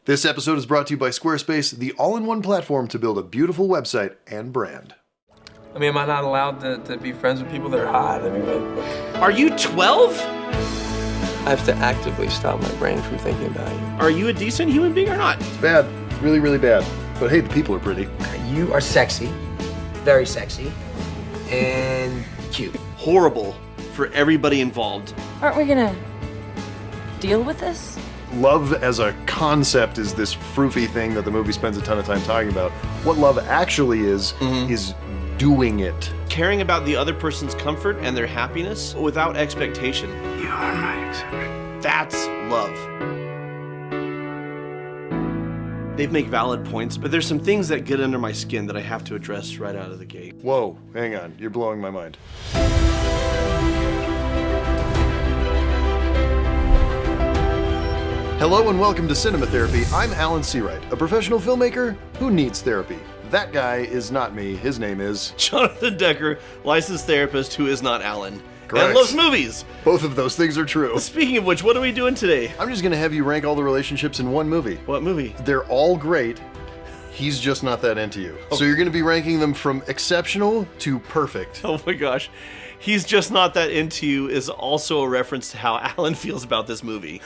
This episode is brought to you by Squarespace, the all-in-one platform to build a beautiful website and brand. I mean, am I not allowed to be friends with people that are hot? I mean, Are you 12? I have to actively stop my brain from thinking about you. Are you a decent human being or not? It's bad. Really, really bad. But hey, the people are pretty. You are sexy, very sexy, and cute. Horrible for everybody involved. Aren't we gonna deal with this? Love as a concept is this froofy thing that the movie spends a ton of time talking about. What love actually is doing it. Caring about the other person's comfort and their happiness without expectation. You are my exception. That's love. They make valid points, but there's some things that get under my skin that I have to address right out of the gate. Whoa, hang on. You're blowing my mind. Hello and welcome to Cinema Therapy. I'm Alan Seawright, a professional filmmaker who needs therapy. That guy is not me. His name is Jonathan Decker, licensed therapist who is not Alan. Correct. And loves movies. Both of those things are true. Speaking of which, what are we doing today? I'm just gonna have you rank all the relationships in one movie. What movie? They're all great. He's just not that into you. So you're gonna be ranking them from exceptional to perfect. Oh my gosh. He's just not that into you is also a reference to how Alan feels about this movie.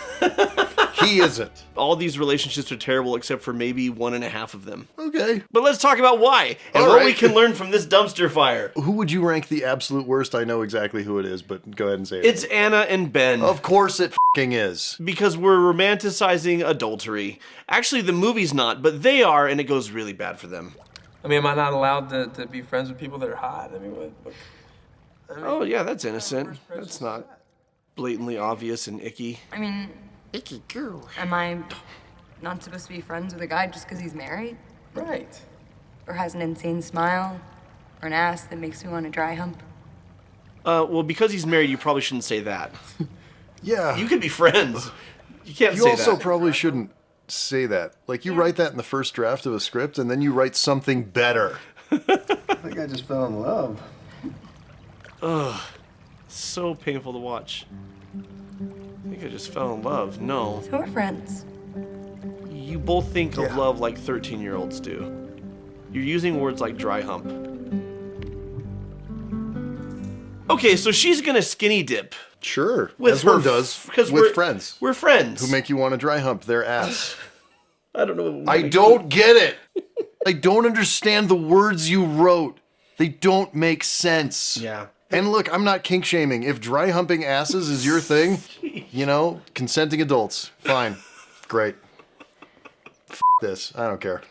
He isn't. All these relationships are terrible except for maybe 1.5 of them. Okay. But let's talk about why and All what right. we can learn from this dumpster fire. Who would you rank the absolute worst? I know exactly who it is, but go ahead and say it. It's Anna and Ben. Of course it f***ing is. Because we're romanticizing adultery. Actually, the movie's not, but they are, and it goes really bad for them. I mean, am I not allowed to be friends with people that are hot? I mean, Oh, yeah, that's innocent. That's not blatantly obvious and icky. I mean, Icky girl. am I not supposed to be friends with a guy just because he's married? right. Or has an insane smile? Or an ass that makes me want to dry hump? Well, because he's married, you probably shouldn't say that. Yeah. You could be friends. You can't You say also that. probably shouldn't say that. Like, you write that in the first draft of a script, and then you write something better. I think I just fell in love. So painful to watch. I think I just fell in love. No. So we're friends. You both think of love like 13-year-olds do. You're using words like dry hump. Okay, so she's gonna skinny dip. Sure. With as one her does. because With we're friends. We're friends. Who make you want to dry hump their ass. I don't know. I don't get it. I don't understand the words you wrote. They don't make sense. Yeah. And look, I'm not kink shaming. If dry humping asses is your thing, you know, consenting adults, fine. Great. F this. I don't care.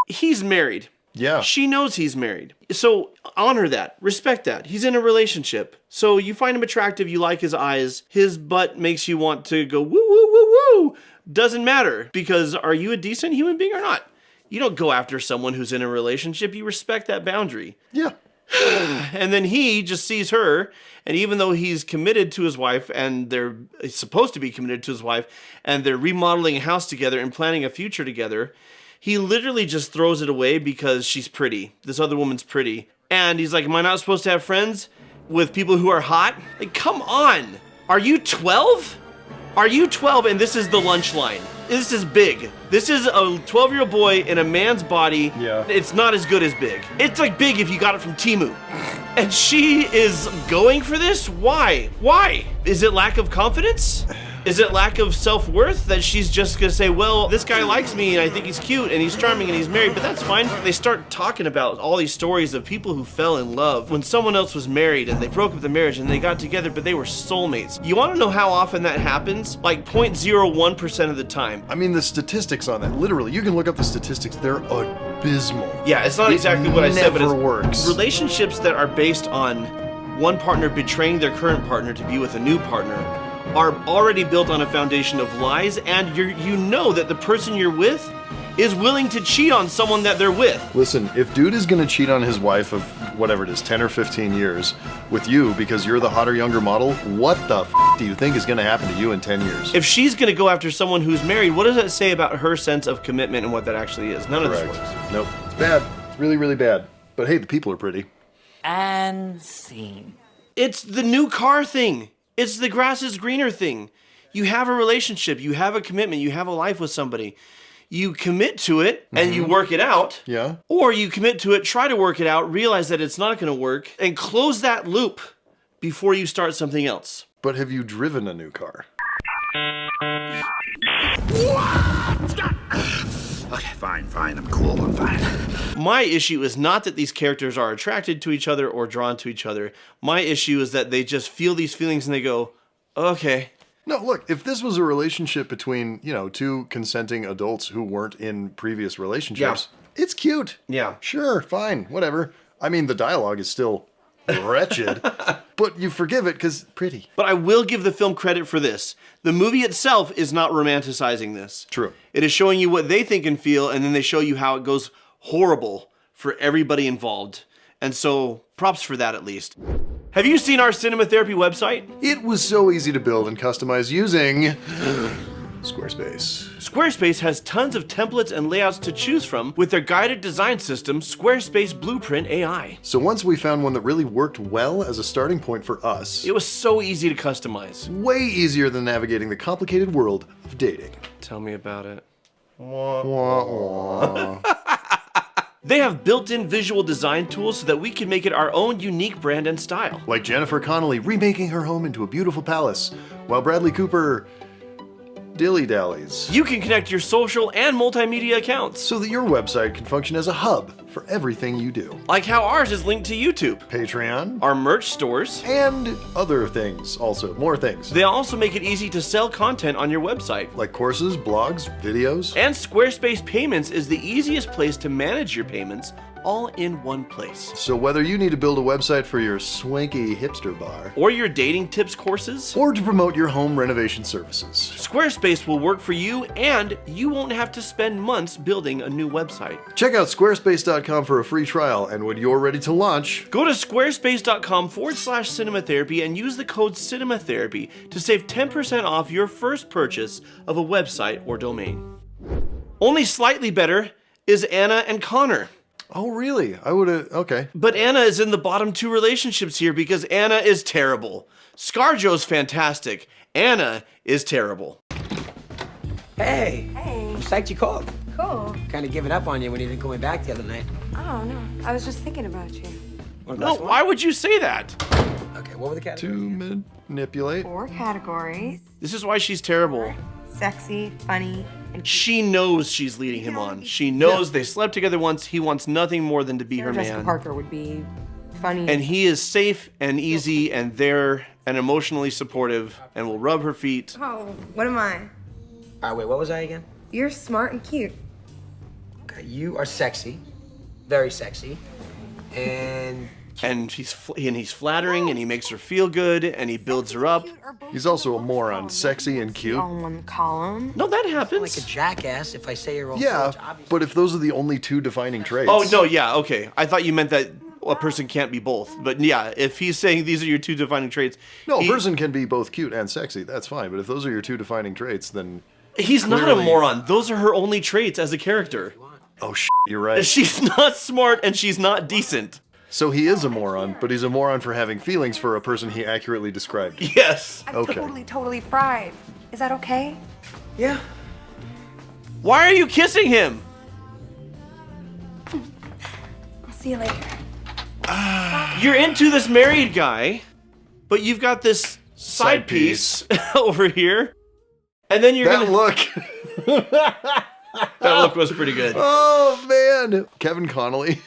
He's married. Yeah. She knows he's married. So honor that. Respect that. He's in a relationship. So you find him attractive, you like his eyes, his butt makes you want to go woo woo woo woo. Doesn't matter, because are you a decent human being or not? You don't go after someone who's in a relationship, you respect that boundary. Yeah. And then he just sees her, and even though he's committed to his wife, and they're supposed to be committed to his wife, and they're remodeling a house together and planning a future together, he literally just throws it away because she's pretty. This other woman's pretty. And he's like, am I not supposed to have friends with people who are hot? Like, come on. Are you 12? Are you 12? And this is the lunch line. This is big. This is a 12-year-old boy in a man's body. Yeah. It's not as good as big. It's like big if you got it from Temu. And she is going for this? Why? Why? Is it lack of confidence? Is it lack of self-worth that she's just gonna say, well, this guy likes me and I think he's cute and he's charming and he's married, but that's fine. They start talking about all these stories of people who fell in love when someone else was married and they broke up the marriage and they got together, but they were soulmates. You wanna know how often that happens? Like 0.01% of the time. I mean, the statistics on that, literally, you can look up the statistics. They're abysmal. Yeah, it's not exactly what I said, but never it's works. Relationships that are based on one partner betraying their current partner to be with a new partner are already built on a foundation of lies, and you know that the person you're with is willing to cheat on someone that they're with. Listen, if dude is gonna cheat on his wife of whatever it is, 10 or 15 years with you because you're the hotter, younger model, what the f do you think is gonna happen to you in 10 years? If she's gonna go after someone who's married, what does that say about her sense of commitment and what that actually is? None of this Correct. works. Nope. It's bad. It's really, really bad. But hey, the people are pretty. And scene. It's the new car thing. It's the grass is greener thing. You have a relationship, you have a commitment, you have a life with somebody. You commit to it and you work it out. Yeah. Or you commit to it, try to work it out, realize that it's not going to work, and close that loop before you start something else. But have you driven a new car? Okay, fine, I'm cool, I'm fine. My issue is not that these characters are attracted to each other or drawn to each other. My issue is that they just feel these feelings and they go, okay. No, look, if this was a relationship between, two consenting adults who weren't in previous relationships, it's cute. Yeah. Sure, fine, whatever. I mean, the dialogue is still wretched, but you forgive it because pretty. But I will give the film credit for this. The movie itself is not romanticizing this. True. It is showing you what they think and feel, and then they show you how it goes horrible for everybody involved. And so, props for that at least. Have you seen our cinema therapy website? It was so easy to build and customize using Squarespace. Squarespace has tons of templates and layouts to choose from with their guided design system, Squarespace Blueprint AI. So once we found one that really worked well as a starting point for us, It was so easy to customize. way easier than navigating the complicated world of dating. Tell me about it. Wah, wah. They have built-in visual design tools so that we can make it our own unique brand and style. Like Jennifer Connelly remaking her home into a beautiful palace, while Bradley Cooper dilly-dallies. You can connect your social and multimedia accounts, So that your website can function as a hub for everything you do. like how ours is linked to YouTube, Patreon, our merch stores. and other things also, more things. They also make it easy to sell content on your website. Like courses, blogs, videos. And Squarespace Payments is the easiest place to manage your payments all in one place. So whether you need to build a website for your swanky hipster bar, Or your dating tips courses, or to promote your home renovation services, Squarespace will work for you and you won't have to spend months building a new website. check out squarespace.com for a free trial, and when you're ready to launch, Go to squarespace.com/cinematherapy and use the code cinematherapy to save 10% off your first purchase of a website or domain. Only slightly better is Anna and Connor. oh really? I would've, okay. But Anna is in the bottom two relationships here because Anna is terrible. ScarJo's fantastic. Anna is terrible. Hey. Hey. I'm psyched you called. Cool. Kind of giving up on you when you didn't call me back the other night. Oh, no. I was just thinking about you. Want a No, glass of wine? why would you say that? Okay, what were the categories? To manipulate. 4 categories. This is why she's terrible. Sexy, funny, and cute. She knows she's leading him on. She knows they slept together once. He wants nothing more than to be her Jessica man. Parker would be funny. And he is safe and easy and there and emotionally supportive and will rub her feet. Oh, what am I? All right, wait, what was I again? You're smart and cute. Okay, you are sexy, very sexy, and And he's flattering and he makes her feel good and he builds her up. He's also a moron, sexy and cute. All in one column. No, that like happens. a jackass if I say you're all Yeah, it's obvious. but if those are the only two defining traits. Oh, no, yeah, okay. I thought you meant that a person can't be both. But yeah, if he's saying these are your two defining traits. No, a he- person can be both cute and sexy. That's fine. But if those are your two defining traits, then He's not a clearly- moron. Those are her only traits as a character. oh you're right. She's not smart and she's not decent. So he is a moron, but he's a moron for having feelings for a person he accurately described. Yes. I'm Okay. totally fried. Is that okay? Yeah. Why are you kissing him? I'll see you later. You're into this married guy, but you've got this side Side piece over here. And then you're That gonna look. That look was pretty good. Oh, man. Kevin Connolly.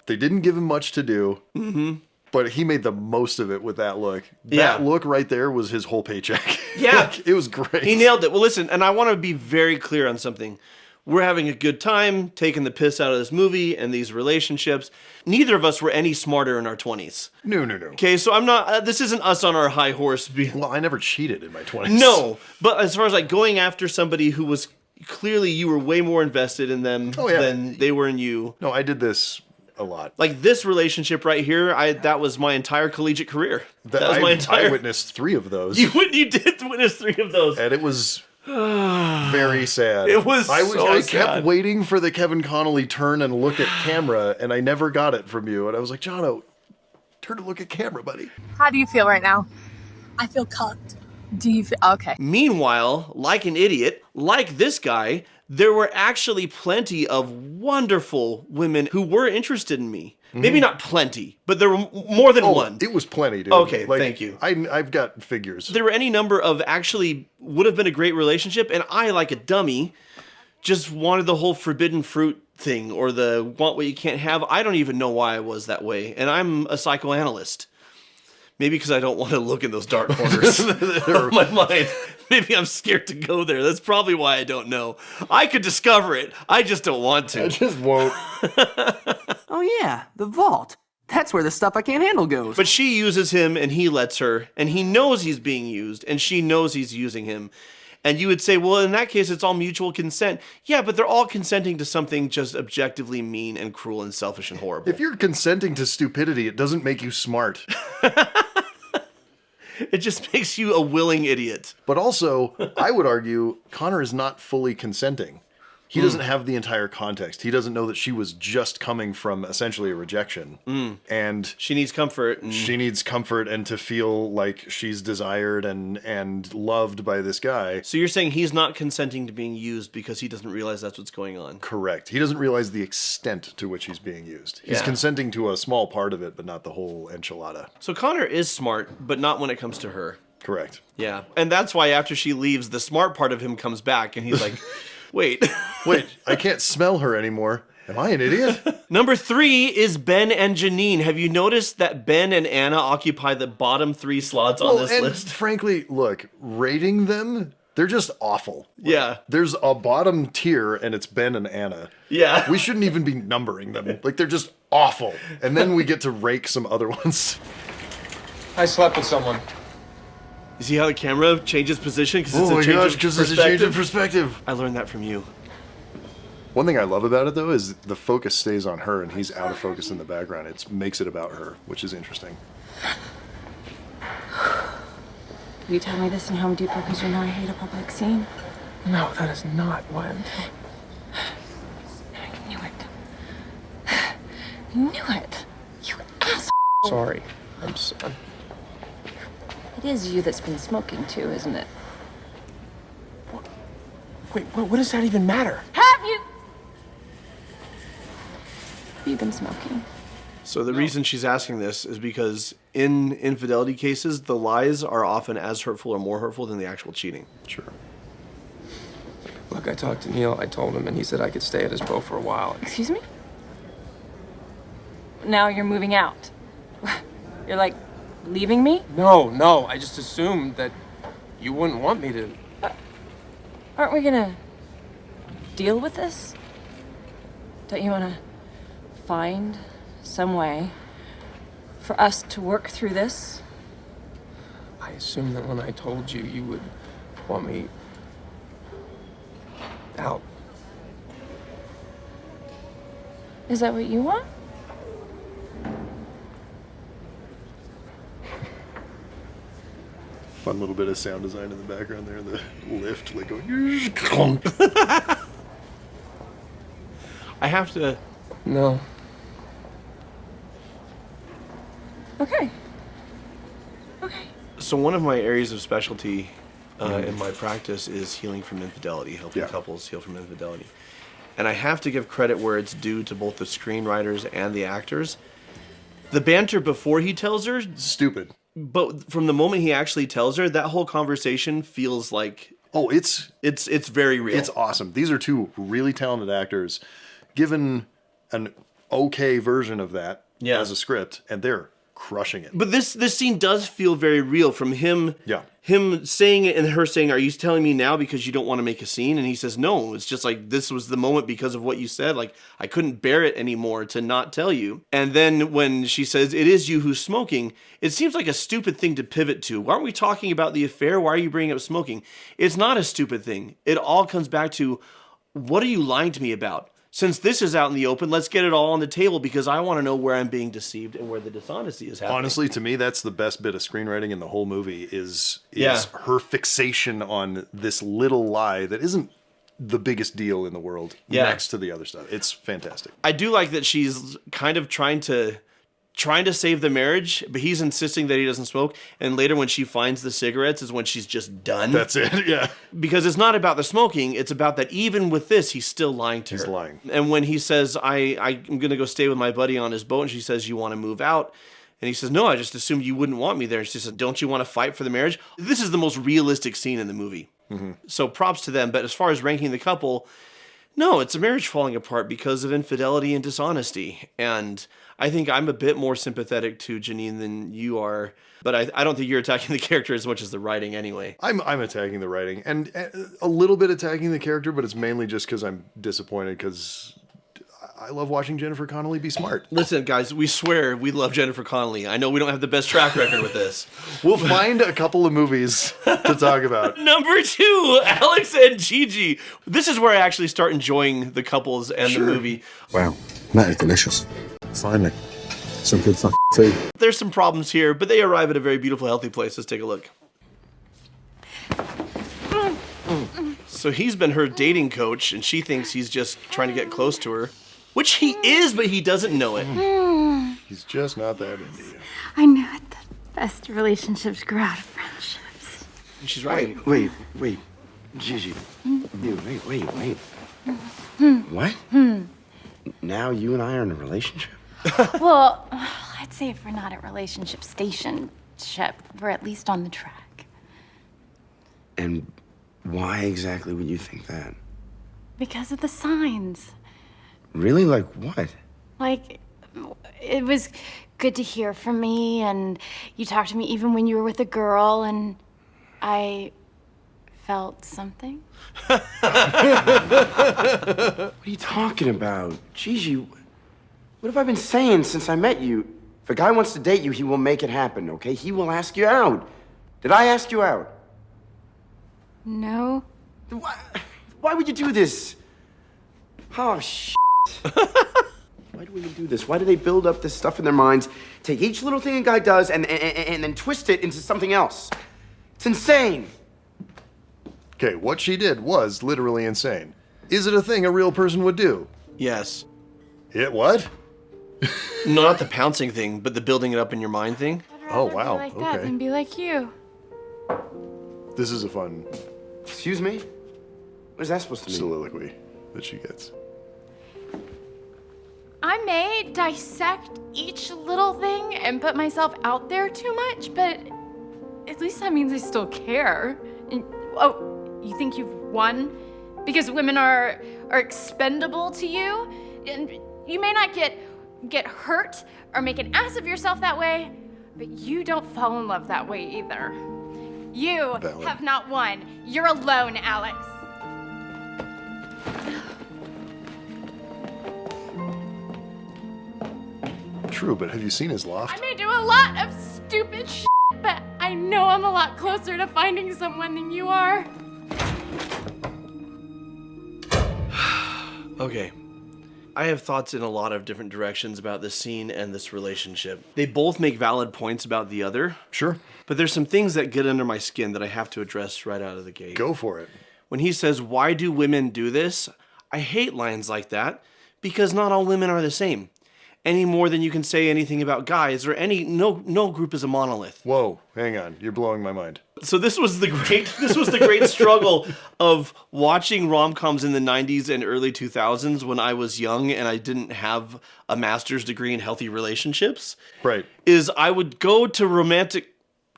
They didn't give him much to do. Mm-hmm. But he made the most of it with that look. That Yeah. look right there was his whole paycheck. Yeah. Like, it was great. He nailed it. Well, listen, and I want to be very clear on something. We're having a good time taking the piss out of this movie and these relationships. Neither of us were any smarter in our 20s. No. Okay, so I'm not, this isn't us on our high horse. Well, I never cheated in my 20s. No, but as far as like going after somebody who was clearly you were way more invested in them Oh, yeah. than they were in you. No, I did this a lot. Like this relationship right here, that was my entire collegiate career. That was my I entire. witnessed 3 of those. You did witness 3 of those. And it was very sad. It was I so I sad. kept waiting for the Kevin Connolly turn and look at camera, and I never got it from you. And I was like, Jono, turn and look at camera, buddy. How do you feel right now? I feel cucked. Do you feel okay? Meanwhile, like an idiot, like this guy, there were actually plenty of wonderful women who were interested in me. Maybe not plenty, but there were more than one. It was plenty, dude. Okay, thank you. I've got figures. There were any number of actually would have been a great relationship, and I, like a dummy, just wanted the whole forbidden fruit thing or the want what you can't have. I don't even know why I was that way, and I'm a psychoanalyst. Maybe because I don't want to look in those dark corners of my mind. Maybe I'm scared to go there. That's probably why I don't know. I could discover it. I just don't want to. I just won't. Oh yeah, the vault. That's where the stuff I can't handle goes. But she uses him and he lets her, and he knows he's being used, and she knows he's using him. And you would say, well, in that case, it's all mutual consent. Yeah, but they're all consenting to something just objectively mean and cruel and selfish and horrible. If you're consenting to stupidity, it doesn't make you smart. It just makes you a willing idiot. But also, I would argue, Connor is not fully consenting. He doesn't have the entire context. He doesn't know that she was just coming from essentially a rejection. And she needs comfort. She needs comfort and to feel like she's desired and loved by this guy. So you're saying he's not consenting to being used because he doesn't realize that's what's going on? Correct. He doesn't realize the extent to which he's being used. He's consenting to a small part of it, but not the whole enchilada. So Connor is smart, but not when it comes to her. Correct. Yeah. And that's why after she leaves, the smart part of him comes back and he's like... Wait, I can't smell her anymore. Am I an idiot? Number 3 is Ben and Janine. Have you noticed that Ben and Anna occupy the bottom 3 slots on this list? Frankly, look, rating them, they're just awful. Yeah. There's a bottom tier and it's Ben and Anna. Yeah. We shouldn't even be numbering them. Like, they're just awful. And then we get to rake some other ones. I slept with someone. You see how the camera changes position? Because it's Oh a my change gosh, of because it's a change of perspective. I learned that from you. One thing I love about it, though, is the focus stays on her and he's out of focus in the background. It makes it about her, which is interesting. You tell me this in Home Depot because you know I hate a public scene? No, that is not why I'm telling I knew it. I knew it. You asshole. Sorry. I'm It is you that's been smoking too, isn't it? Wait, what does that even matter? Have you? Have you been smoking? So the reason she's asking this is because in infidelity cases, the lies are often as hurtful or more hurtful than the actual cheating. Sure. Look, I talked to Neil. I told him, and he said I could stay at his boat for a while. Excuse me? Now you're moving out. You're like leaving me? No. I just assumed that you wouldn't want me to. Aren't we gonna deal with this? Don't you wanna find some way for us to work through this? I assumed that when I told you, you would want me out. Is that what you want? Fun little bit of sound design in the background there, the lift, like going. I have to. No. Okay. So one of my areas of specialty in my practice is healing from infidelity, helping couples heal from infidelity. And I have to give credit where it's due to both the screenwriters and the actors. The banter before he tells her, stupid. But from the moment he actually tells her, that whole conversation feels like it's very real. It's awesome. These are two really talented actors, given an okay version of that as a script, and they're crushing it. But this scene does feel very real from him. Yeah. Him saying it and her saying, "Are you telling me now because you don't want to make a scene?" And he says, "No, it's just like this was the moment because of what you said. Like I couldn't bear it anymore to not tell you." And then when she says, "It is you who's smoking," it seems like a stupid thing to pivot to. Why aren't we talking about the affair? Why are you bringing up smoking? It's not a stupid thing. It all comes back to, what are you lying to me about? Since this is out in the open, let's get it all on the table because I want to know where I'm being deceived and where the dishonesty is happening. Honestly, to me, that's the best bit of screenwriting in the whole movie is her fixation on this little lie that isn't the biggest deal in the world next to the other stuff. It's fantastic. I do like that she's kind of trying to trying to save the marriage, but he's insisting that he doesn't smoke. And later when she finds the cigarettes is when she's just done. That's it, yeah. Because it's not about the smoking, it's about that even with this, he's still lying to her. He's lying. And when he says, I'm going to go stay with my buddy on his boat, and she says, you want to move out? And he says, no, I just assumed you wouldn't want me there. And she says, don't you want to fight for the marriage? This is the most realistic scene in the movie. Mm-hmm. So props to them. But as far as ranking the couple, no, it's a marriage falling apart because of infidelity and dishonesty. And I think I'm a bit more sympathetic to Janine than you are. But I don't think you're attacking the character as much as the writing anyway. I'm attacking the writing. And a little bit attacking the character, but it's mainly just because I'm disappointed because I love watching Jennifer Connelly be smart. Listen, guys, we swear we love Jennifer Connelly. I know we don't have the best track record with this. We'll find a couple of movies to talk about. Number 2, Alex and Gigi. This is where I actually start enjoying the couples and the movie. Wow, that is delicious. Finally, some good fucking food. There's some problems here, but they arrive at a very beautiful, healthy place. Let's take a look. So he's been her dating coach, and she thinks he's just trying to get close to her. Which he is, but he doesn't know it. He's just not that into you. I knew it. The best relationships grow out of friendships. And she's right. Wait, Gigi. Dude, wait. What? Now you and I are in a relationship? Well, I'd say if we're not at relationship stationship, we're at least on the track. And why exactly would you think that? Because of the signs. Really? Like what? Like, it was good to hear from me, and you talked to me even when you were with a girl, and I felt something. What are you talking about? Gigi, what have I been saying since I met you? If a guy wants to date you, he will make it happen, okay? He will ask you out. Did I ask you out? No. Why would you do this? Oh, shit. Why do women do this? Why do they build up this stuff in their minds, take each little thing a guy does, and then twist it into something else? It's insane. Okay, what she did was literally insane. Is it a thing a real person would do? Yes. It what? No, not the pouncing thing, but the building it up in your mind thing. Oh, wow. Be like that Okay. than be like you. This is a fun Excuse me? What is that supposed to mean? soliloquy that she gets. I may dissect each little thing and put myself out there too much, but at least that means I still care. And, oh, you think you've won? Because women are expendable to you? And you may not get hurt or make an ass of yourself that way, but you don't fall in love that way either. You have not won. You're alone, Alex. True, but have you seen his loft? I may do a lot of stupid shit, but I know I'm a lot closer to finding someone than you are. Okay. I have thoughts in a lot of different directions about this scene and this relationship. They both make valid points about the other. Sure. But there's some things that get under my skin that I have to address right out of the gate. Go for it. When he says, why do women do this? I hate lines like that because not all women are the same. Any more than you can say anything about guys or no group is a monolith. Whoa, hang on. You're blowing my mind. So this was the great struggle of watching rom-coms in the 90s and early 2000s when I was young and I didn't have a master's degree in healthy relationships. Right. Is I would go to romantic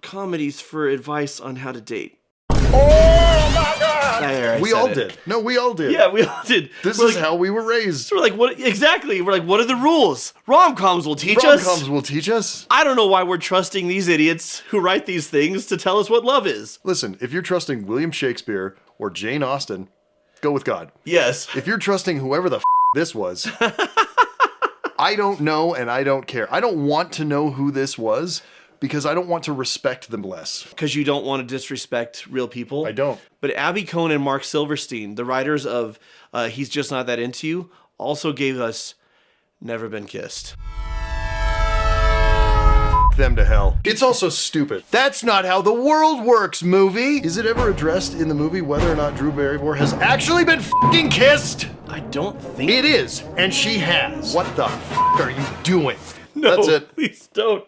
comedies for advice on how to date. We all did. No, we all did. Yeah, we all did. This is how we were raised. We're like, what exactly? We're like, what are the rules? Rom-coms will teach us. Rom-coms will teach us. I don't know why we're trusting these idiots who write these things to tell us what love is. Listen, if you're trusting William Shakespeare or Jane Austen, go with God. Yes. If you're trusting whoever the this was, I don't know and I don't care. I don't want to know who this was because I don't want to respect them less. Because you don't want to disrespect real people? I don't. But Abby Cohn and Mark Silverstein, the writers of He's Just Not That Into You, also gave us Never Been Kissed. Them to hell. It's also stupid. That's not how the world works, movie! Is it ever addressed in the movie whether or not Drew Barrymore has actually been f***ing kissed? I don't think... It is, and she has. What the f*** are you doing? No, That's it. please don't.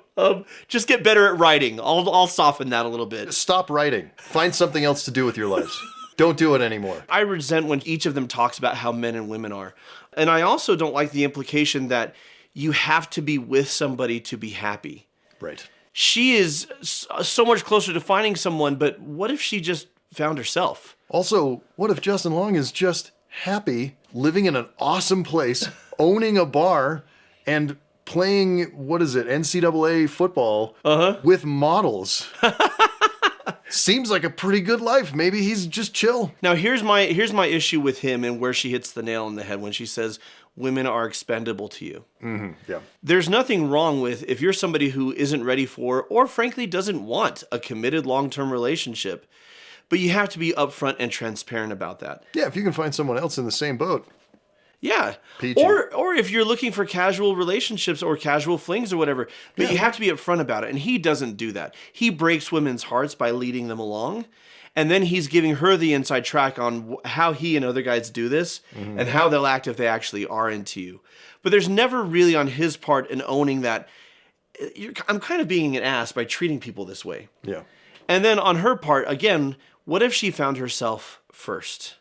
Just get better at writing. I'll soften that a little bit. Stop writing. Find something else to do with your lives. Don't do it anymore. I resent when each of them talks about how men and women are. And I also don't like the implication that you have to be with somebody to be happy. Right. She is so much closer to finding someone, but what if she just found herself? Also, what if Justin Long is just happy, living in an awesome place, owning a bar, and playing, NCAA football with models? Seems like a pretty good life. Maybe he's just chill. Now, here's my issue with him and where she hits the nail on the head when she says, women are expendable to you. Yeah. There's nothing wrong with if you're somebody who isn't ready for, or frankly doesn't want, a committed long-term relationship. But you have to be upfront and transparent about that. Yeah, if you can find someone else in the same boat. Yeah. Peachy. Or if you're looking for casual relationships or casual flings or whatever, but you have to be upfront about it. And he doesn't do that. He breaks women's hearts by leading them along. And then he's giving her the inside track on how he and other guys do this and how they'll act if they actually are into you. But there's never really on his part an owning that I'm kind of being an ass by treating people this way. Yeah. And then on her part, again, what if she found herself first?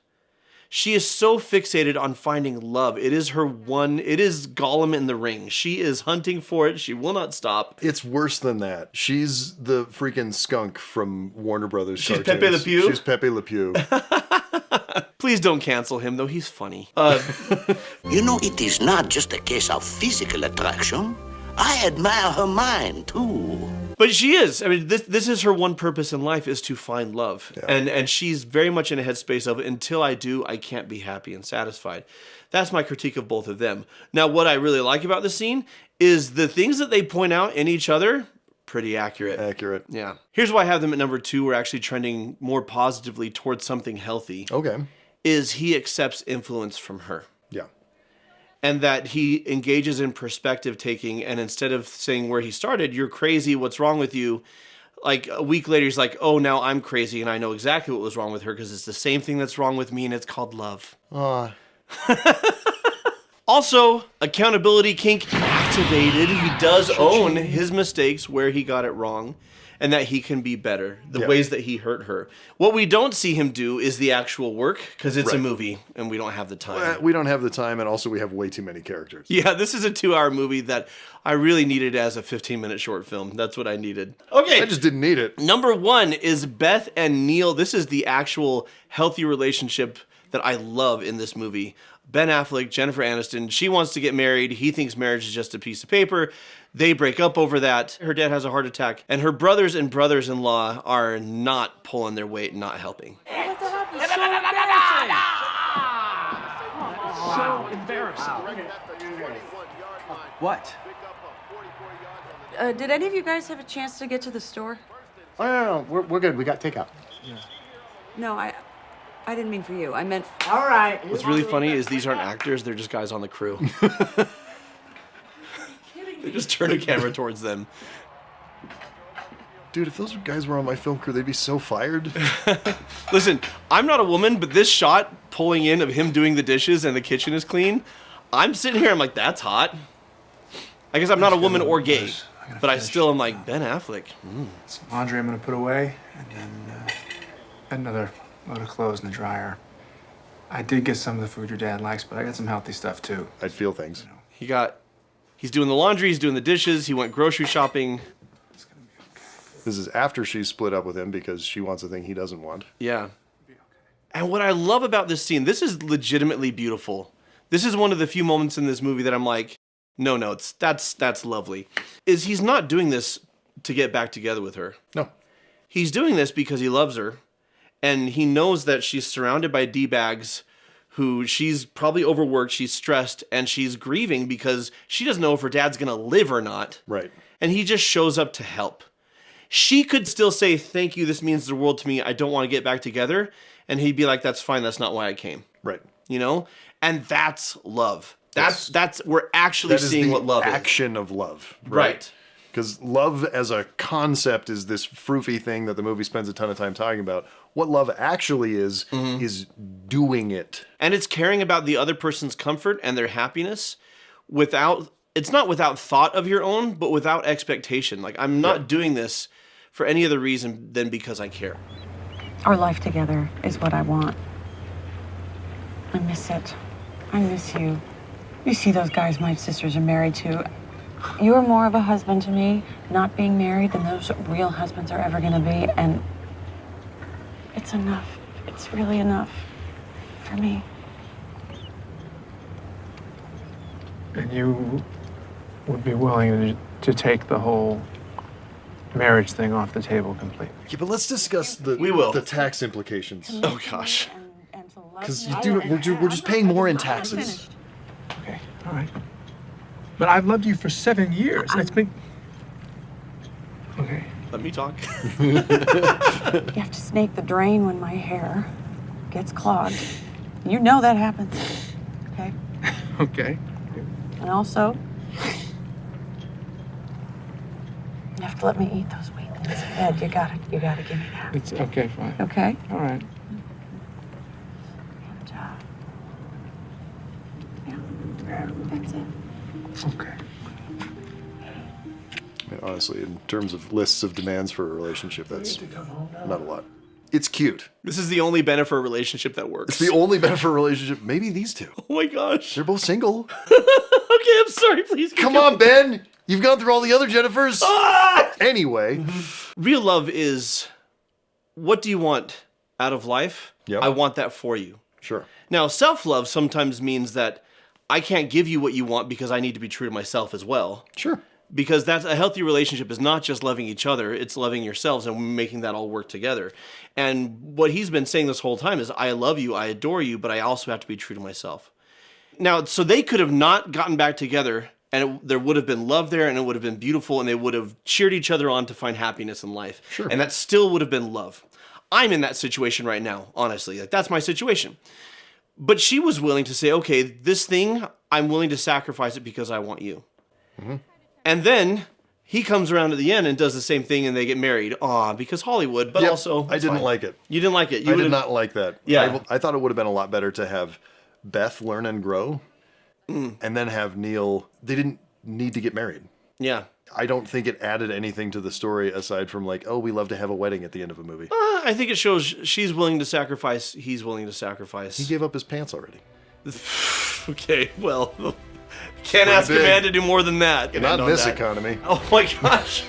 She is so fixated on finding love. It is Gollum in the ring. She is hunting for it. She will not stop. It's worse than that. She's the freaking skunk from Warner Brothers She's cartoons. Pepe Le Pew? She's Pepe Le Pew. Please don't cancel him, though. He's funny. You know, it is not just a case of physical attraction. I admire her mind, too. But she is. I mean, this is her one purpose in life, is to find love. Yeah. And she's very much in a headspace of, until I do, I can't be happy and satisfied. That's my critique of both of them. Now, what I really like about the scene is the things that they point out in each other, pretty accurate. Accurate. Yeah. Here's why I have them at number 2. We're actually trending more positively towards something healthy. Okay. Is he accepts influence from her. Yeah. And that he engages in perspective taking, and instead of saying where he started, you're crazy, what's wrong with you? Like a week later, he's like, oh, now I'm crazy and I know exactly what was wrong with her because it's the same thing that's wrong with me and it's called love. Also, accountability kink activated. He does own his mistakes where he got it wrong and that he can be better, the ways that he hurt her. What we don't see him do is the actual work, because it's a movie and we don't have the time. We don't have the time, and also we have way too many characters. Yeah, this is a 2-hour movie that I really needed as a 15-minute short film. That's what I needed. Okay. I just didn't need it. Number 1 is Beth and Neil. This is the actual healthy relationship that I love in this movie. Ben Affleck, Jennifer Aniston, she wants to get married. He thinks marriage is just a piece of paper. They break up over that. Her dad has a heart attack. And her brothers and brothers-in-law are not pulling their weight, not helping. What the heck? It's so embarrassing. So embarrassing. What? Did any of you guys have a chance to get to the store? Oh, no. We're good. We got takeout. Yeah. No, I didn't mean for you. I meant... All right. What's really funny is these aren't actors. They're just guys on the crew. They just turn a camera towards them. Dude, if those guys were on my film crew, they'd be so fired. Listen, I'm not a woman, but this shot pulling in of him doing the dishes and the kitchen is clean, I'm sitting here, I'm like, that's hot. I guess I'm not a woman or gay, but I still am like, Ben Affleck. Some laundry I'm gonna put away, and then another load of clothes in the dryer. I did get some of the food your dad likes, but I got some healthy stuff too. I'd feel things. He's doing the laundry, he's doing the dishes, he went grocery shopping. It's gonna be okay. This is after she split up with him because she wants a thing he doesn't want. Yeah. And what I love about this scene, this is legitimately beautiful. This is one of the few moments in this movie that I'm like, no notes, that's lovely. Is he's not doing this to get back together with her. No. He's doing this because he loves her. And he knows that she's surrounded by D-bags who she's probably overworked, she's stressed, and she's grieving because she doesn't know if her dad's gonna live or not. Right. And he just shows up to help. She could still say, thank you, this means the world to me, I don't want to get back together. And he'd be like, that's fine, that's not why I came. Right. You know? And that's love. That's we're actually seeing what love is. Action of love. Right. Because love as a concept is this froofy thing that the movie spends a ton of time talking about. What love actually is doing it. And it's caring about the other person's comfort and their happiness without it's not without thought of your own, but without expectation. Like, I'm not doing this for any other reason than because I care. Our life together is what I want. I miss it. I miss you. You see those guys my sisters are married to. You are more of a husband to me, not being married, than those real husbands are ever going to be. And it's enough. It's really enough for me. And you would be willing to take the whole marriage thing off the table completely? Yeah, but let's discuss the tax implications. Oh gosh. Because we're just paying more in taxes. Okay, all right. But I've loved you for 7 years. It's been... Okay. Let me talk. You have to snake the drain when my hair gets clogged. You know that happens, okay? Okay. And also, you have to let me eat those wheat thins in bed. You gotta give me that. It's okay, fine. Okay? All right. That's it. Okay. I mean, honestly, in terms of lists of demands for a relationship, that's not a lot. It's cute. This is the only benefit for a relationship that works. It's the only benefit for a relationship. Maybe these two. Oh my gosh. They're both single. Okay, I'm sorry. Please. Come on, Ben. You've gone through all the other Jennifers. Ah! Anyway. Real love is, what do you want out of life? Yep. I want that for you. Sure. Now, self-love sometimes means that I can't give you what you want because I need to be true to myself as well. Sure. Because that's a healthy relationship is not just loving each other, it's loving yourselves and making that all work together. And what he's been saying this whole time is, I love you, I adore you, but I also have to be true to myself. Now, so they could have not gotten back together, and there would have been love there, and it would have been beautiful, and they would have cheered each other on to find happiness in life. Sure. And that still would have been love. I'm in that situation right now, honestly. Like, that's my situation. But she was willing to say, okay, this thing, I'm willing to sacrifice it because I want you. Mm-hmm. And then he comes around at the end and does the same thing and they get married. Aw, because Hollywood, but also... I didn't like it. You didn't like it? I did not like that. Yeah. I thought it would have been a lot better to have Beth learn and grow and then have Neil... They didn't need to get married. Yeah. I don't think it added anything to the story aside from like, oh, we love to have a wedding at the end of a movie. I think it shows she's willing to sacrifice, he's willing to sacrifice. He gave up his pants already. Okay, well... Can't ask a man to do more than that. Not in this economy. Oh my gosh.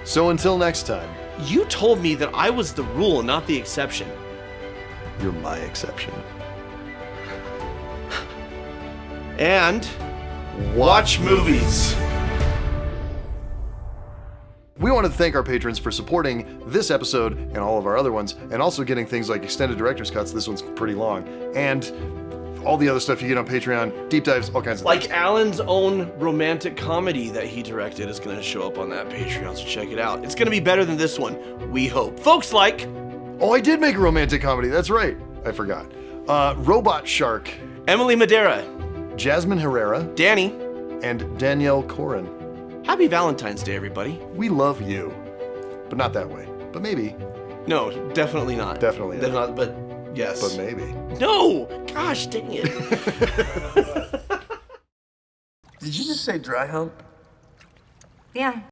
So until next time. You told me that I was the rule and not the exception. You're my exception. And watch movies. We want to thank our patrons for supporting this episode and all of our other ones, and also getting things like extended director's cuts. This one's pretty long. And all the other stuff you get on Patreon, deep dives, all kinds of like things. Alan's own romantic comedy that he directed is going to show up on that Patreon, so check it out. It's going to be better than this one, we hope. Folks like... Oh, I did make a romantic comedy, that's right. I forgot. Robot Shark. Emily Madera. Jasmine Herrera. Danny. And Danielle Corinne. Happy Valentine's Day, everybody. We love you. But not that way. But maybe. No, definitely not. Definitely not. But yes. But maybe. No! Gosh, dang it. Did you just say dry hump? Yeah.